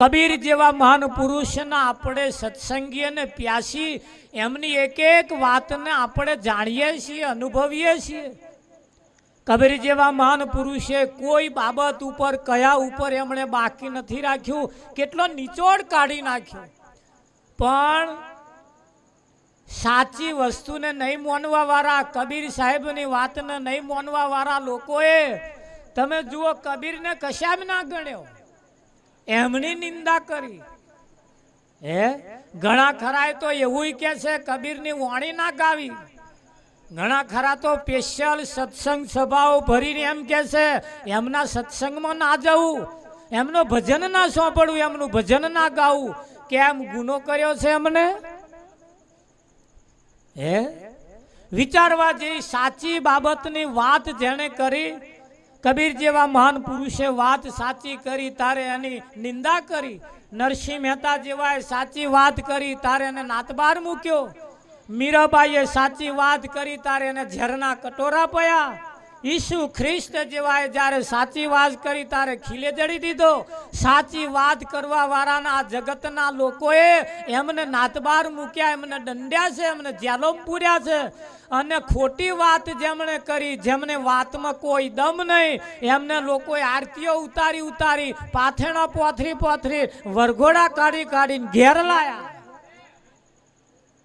કબીર જેવા મહાન પુરુષના આપણે સત્સંગી અને પ્યાસી એમની એક એક વાતને આપણે જાણીએ છીએ, અનુભવીએ છીએ. કબીર જેવા મહાન પુરુષે કોઈ બાબત ઉપર કયા ઉપર એમણે બાકી નથી રાખ્યું, કેટલો નિચોડ કાઢી નાખ્યો. પણ સાચી વસ્તુને નહીં માનવા વાળા, કબીર સાહેબની વાતને નહીં માનવા વાળા લોકોએ તમે જુઓ કબીરને કશામાં ના ગણ્યો, એમની નિંદા કરી. ઘણા ખરા તો એવું કે છે કબીરની વાણી ના ગાવી, ઘણા ખરા તો સ્પેશિયલ સત્સંગ સભાઓ ભરીને એમ કે છે એમના સત્સંગમાં ના જવું, એમનો ભજન ના સોંપડવું, એમનું ભજન ના ગાવું. કેમ ગુનો કર્યો છે એમને? વિચારવા જેવી સાચી બાબતની વાત જેણે કરી, કબીર જેવા મહાન પુરુષે વાત સાચી કરી તારે એની નિંદા કરી. નરસિંહ મહેતા જેવાએ સાચી વાત કરી તારે એને નાતબાર મૂક્યો. મીરાબાઈએ સાચી વાત કરી તારે એને ઝેરના કટોરા પયા. ઈસુ ખ્રિસ્ત જેવાએ જ્યારે સાચી વાત કરી તારે ખીલે જડી દીધો. સાચી વાત કરવા વાળાના આ જગતના લોકોએ એમને નાતબાર મૂક્યા, એમને દંડ્યા છે, એમને જેલોમ પૂર્યા છે. અને ખોટી વાત જેમણે કરી, જેમને વાતમાં કોઈ દમ નહીં, એમને લોકોએ આરતીઓ ઉતારી ઉતારી, પાથેણા પોથરી પોથરી, વરઘોડા કાઢી કાઢીને ઘેર લાયા.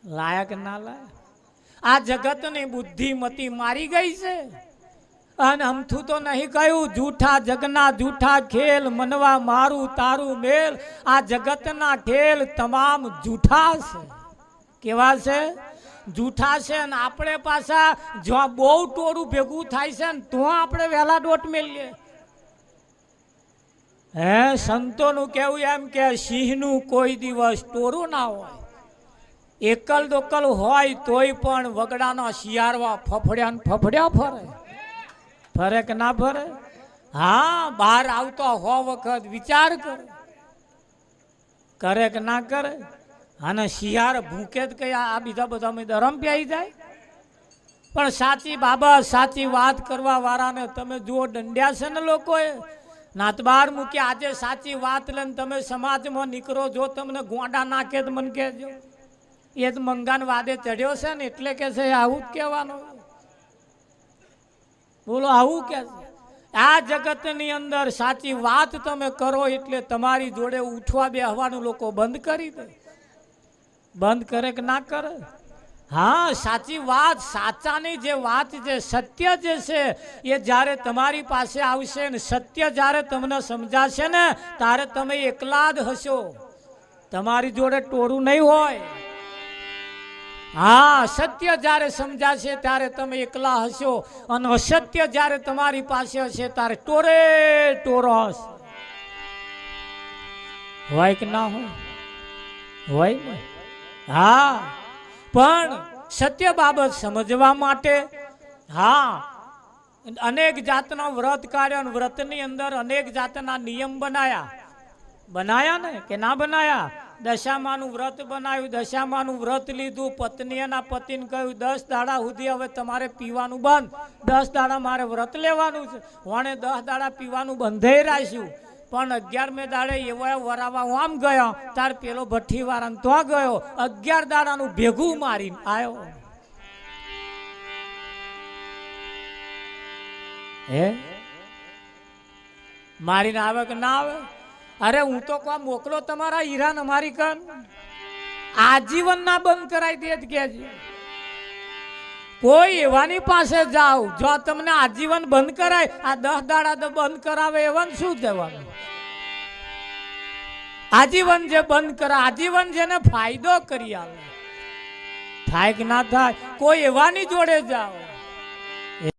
લાયા કે ના લાયા? આ જગતની બુદ્ધિમતી મારી ગઈ છે. અને અમથું તો નહીં કહ્યું, જૂઠા જગના જૂઠા ખેલ, મનવા મારું તારું મેલ. આ જગતના ખેલ તમામ જૂઠા છે. કેવા છે? જૂઠા છે. ને આપણે પાછા જો બહુ ટોળું ભેગું થાય છે ને તો આપણે વહેલા દોટ મેલીએ. સંતોનું કેવું એમ કે સિંહનું કોઈ દિવસ ટોળું ના હોય, એકલ દોકલ હોય તોય પણ વગડાના શિયારવા ફફડ્યા ને ફફડ્યા ફરે. ફરે કે ના ફરે? હા, બહાર આવતો હો વખત વિચાર કરે કે ના કરે? અને શિયાર ભૂકે જ કઈ આ બીજા બધા ધરમ પ્યાઈ જાય. પણ સાચી બાબત, સાચી વાત કરવા વાળાને તમે જુઓ દંડ્યા છે ને લોકોએ, નાતબાર મૂક્યા. આજે સાચી વાત લઈને તમે સમાજમાં નીકળો, જો તમને ગોંડા નાખે તો મને કહેજો. એ જ મંગાન વાદે ચડ્યો છે ને એટલે કે છે આવું જ કહેવાનું. બોલો આવું કે આ જગતની અંદર સાચી વાત તમે કરો એટલે તમારી જોડે ઉઠવા બેહવાનું લોકો બંધ કરી દે. બંધ કરે કે ના કરે? હા, સાચી વાત, સાચાની જે વાત છે, સત્ય જે છે એ જ્યારે તમારી પાસે આવશે ને સત્ય જ્યારે તમને સમજાશે ને ત્યારે તમે એકલા જ હશો, તમારી જોડે ટોળું નહીં હોય. હા, સત્ય જ્યારે સમજાશે ત્યારે તમે એકલા હશો, અને અસત્ય જ્યારે તમારી પાસે હશે ત્યારે ટોરે ટોરો હશે. હોય કે ના હોય? હોય. હા, પણ સત્ય બાબત સમજવા માટે હા અનેક જાતના વ્રત કાર્ય, વ્રતની અંદર અનેક જાતના નિયમ બનાયા ને કે ના બનાયા? દશામાનું વ્રત બનાવ્યું, દશામાનું વ્રત લીધું, પત્ની એના પતિને કહ્યું 10 દાડા સુધી હવે તમારે પીવાનું બંધ, 10 દાડા મારે વ્રત લેવાનું છે. વણે 10 દાડા પીવાનું બંધાઈ રાખ્યું. પણ 11મે દાડે એવા વરાવા આમ ગયો તાર પેલો ભઠ્ઠી વાળાને તો ગયો, 11 દાડાનું ભેગું મારીને આવ્યો. મારીને આવે કે ના આવે? અરે હું તો કોઈ મોકલો તમારા હીરાન અમારી કન આજીવન ના બંધ કરાવી દે જ કે કોઈ એવાની પાસે જાઓ જો તમને આજીવન બંધ કરાય, આ 10 દાડા તો બંધ કરાવે એવાનું શું દેવાનું? આજીવન જે બંધ કરાવે, આજીવન જેને ફાયદો કરી આવે, થાય કે ના થાય? કોઈ એવાની જોડે જાઓ